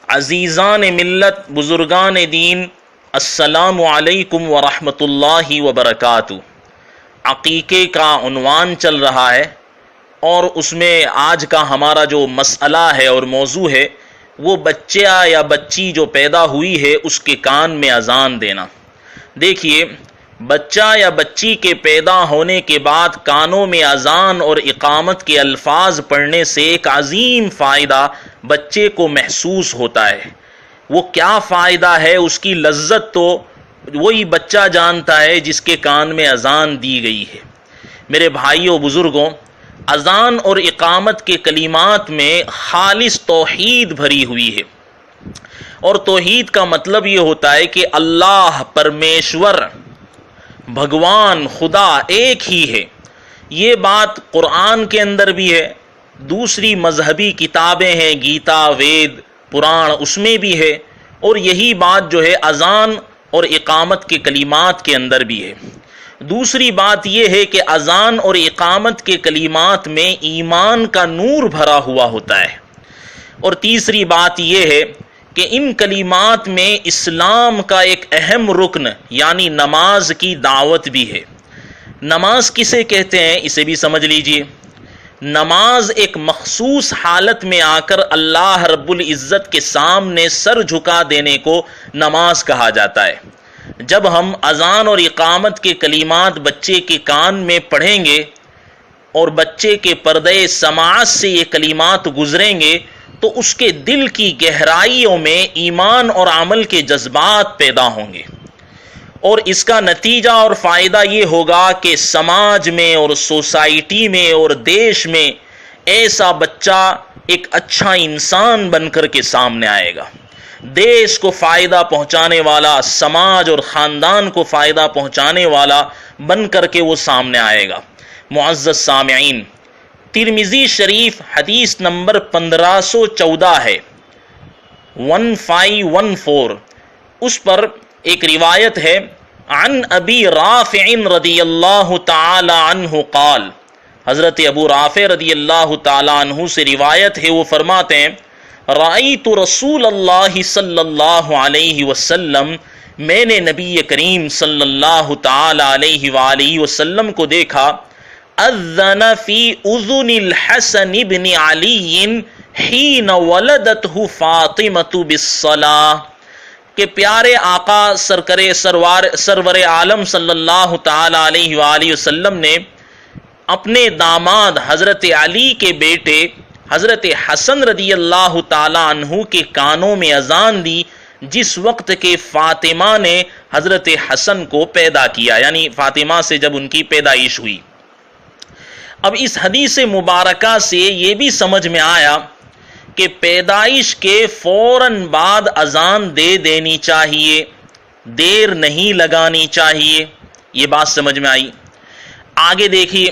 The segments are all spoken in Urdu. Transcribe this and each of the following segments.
عزیزان ملت، بزرگان دین، السلام علیکم ورحمۃ اللہ وبرکاتہ۔ عقیقے کا عنوان چل رہا ہے اور اس میں آج کا ہمارا جو مسئلہ ہے اور موضوع ہے وہ بچہ یا بچی جو پیدا ہوئی ہے اس کے کان میں اذان دینا۔ دیکھیے، بچہ یا بچی کے پیدا ہونے کے بعد کانوں میں اذان اور اقامت کے الفاظ پڑھنے سے ایک عظیم فائدہ بچے کو محسوس ہوتا ہے۔ وہ کیا فائدہ ہے، اس کی لذت تو وہی بچہ جانتا ہے جس کے کان میں اذان دی گئی ہے۔ میرے بھائیوں بزرگوں، اذان اور اقامت کے کلمات میں خالص توحید بھری ہوئی ہے، اور توحید کا مطلب یہ ہوتا ہے کہ اللہ پرمیشور بھگوان خدا ایک ہی ہے۔ یہ بات قرآن کے اندر بھی ہے، دوسری مذہبی کتابیں ہیں، گیتا، وید، پران، اس میں بھی ہے، اور یہی بات جو ہے اذان اور اقامت کے کلمات کے اندر بھی ہے۔ دوسری بات یہ ہے کہ اذان اور اقامت کے کلمات میں ایمان کا نور بھرا ہوا ہوتا ہے، اور تیسری بات یہ ہے کہ ان کلمات میں اسلام کا ایک اہم رکن یعنی نماز کی دعوت بھی ہے۔ نماز کسے کہتے ہیں اسے بھی سمجھ لیجئے۔ نماز ایک مخصوص حالت میں آ کر اللہ رب العزت کے سامنے سر جھکا دینے کو نماز کہا جاتا ہے۔ جب ہم اذان اور اقامت کے کلمات بچے کے کان میں پڑھیں گے اور بچے کے پردے سماعت سے یہ کلمات گزریں گے تو اس کے دل کی گہرائیوں میں ایمان اور عمل کے جذبات پیدا ہوں گے، اور اس کا نتیجہ اور فائدہ یہ ہوگا کہ سماج میں اور سوسائٹی میں اور دیش میں ایسا بچہ ایک اچھا انسان بن کر کے سامنے آئے گا، دیش کو فائدہ پہنچانے والا، سماج اور خاندان کو فائدہ پہنچانے والا بن کر کے وہ سامنے آئے گا۔ معزز سامعین، ترمذی شریف حدیث نمبر 1514 ہے، 1514، اس پر ایک روایت ہے، عن ابی رافع رضی اللہ تعالی عنہ قال، حضرت ابو رافع رضی اللہ تعالی عنہ سے روایت ہے، وہ فرماتے ہیں، رأیت رسول اللہ صلی اللہ علیہ وسلم، میں نے نبی کریم صلی اللہ تعالی علیہ وآلہ وسلم کو دیکھا، اذن فی اذن الحسن بن علی حین ولدتہ فاطمۃ بالصلاۃ، کہ پیارے آقا سرور عالم صلی اللہ تعالی علیہ وآلہ وسلم نے اپنے داماد حضرت علی کے بیٹے حضرت حسن رضی اللہ تعالی عنہ کے کانوں میں اذان دی جس وقت کہ فاطمہ نے حضرت حسن کو پیدا کیا، یعنی فاطمہ سے جب ان کی پیدائش ہوئی۔ اب اس حدیث مبارکہ سے یہ بھی سمجھ میں آیا کہ پیدائش کے فوراً بعد اذان دے دینی چاہیے، دیر نہیں لگانی چاہیے، یہ بات سمجھ میں آئی۔ آگے دیکھیے،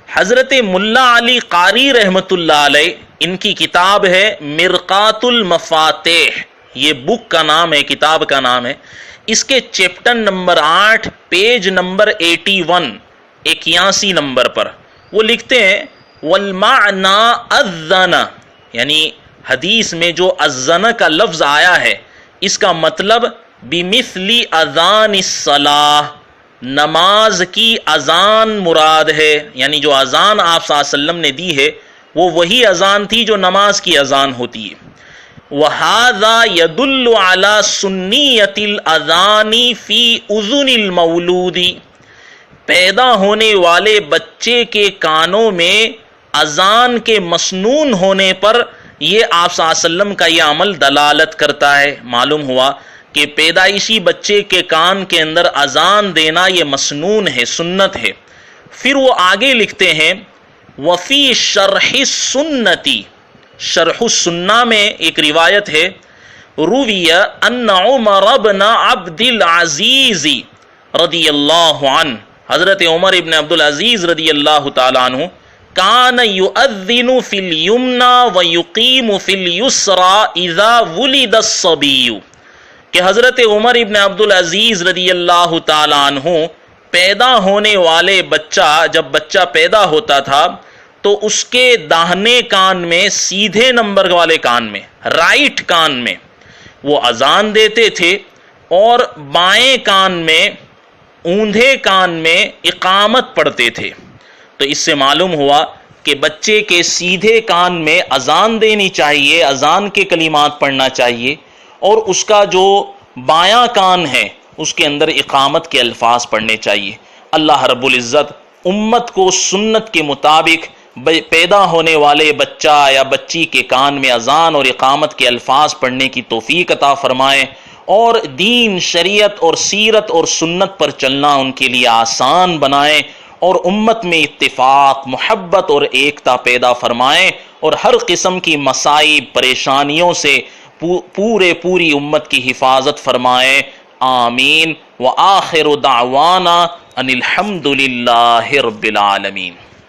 حضرت ملا علی قاری رحمۃ اللہ علیہ، ان کی کتاب ہے مرقات المفاتیح، یہ بک کا نام ہے، کتاب کا نام ہے، اس کے chapter number 8 page number 81 number پر وہ لکھتے ہیں، والمعنی اذن، یعنی حدیث میں جو اذن کا لفظ آیا ہے اس کا مطلب بمثل اذان الصلاۃ، نماز کی اذان مراد ہے، یعنی جو اذان آپ صلی اللہ علیہ وسلم نے دی ہے وہ وہی اذان تھی جو نماز کی اذان ہوتی ہے۔ وَهَذَا يَدُلُّ عَلَى سُنِّيَّةِ الْأَذَانِ فِي أُذُنِ الْمَوْلُودِ، پیدا ہونے والے بچے کے کانوں میں اذان کے مسنون ہونے پر یہ آپ صلی اللہ علیہ وسلم کا یہ عمل دلالت کرتا ہے۔ معلوم ہوا کہ پیدائشی بچے کے کان کے اندر اذان دینا یہ مسنون ہے، سنت ہے۔ پھر وہ آگے لکھتے ہیں، وفی شرح السنتی، شرح السنہ میں ایک روایت ہے، روی ان عمر بن عبد العزیز رضی اللہ عنہ، حضرت عمر ابن عبد العزیز رضی اللہ تعالی عنہ، کان یؤذن فی الیمنی ویقیم فی الیسری اذا ولد الصبی، کہ حضرت عمر ابن عبد العزیز رضی اللہ تعالی عنہ پیدا ہونے والے بچہ، جب بچہ پیدا ہوتا تھا تو اس کے داہنے کان میں سیدھے نمبر والے کان میں رائٹ کان میں وہ اذان دیتے تھے اور بائیں کان میں اوندھے کان میں اقامت پڑھتے تھے۔ تو اس سے معلوم ہوا کہ بچے کے سیدھے کان میں اذان دینی چاہیے، اذان کے کلمات پڑھنا چاہیے، اور اس کا جو بایاں کان ہے اس کے اندر اقامت کے الفاظ پڑھنے چاہیے۔ اللہ رب العزت امت کو سنت کے مطابق پیدا ہونے والے بچہ یا بچی کے کان میں اذان اور اقامت کے الفاظ پڑھنے کی توفیق عطا فرمائے، اور دین، شریعت اور سیرت اور سنت پر چلنا ان کے لیے آسان بنائے، اور امت میں اتفاق، محبت اور ایکتا پیدا فرمائے، اور ہر قسم کی مصائب، پریشانیوں سے پوری امت کی حفاظت فرمائے۔ آمین۔ وآخر دعوانا ان الحمد للہ رب العالمین۔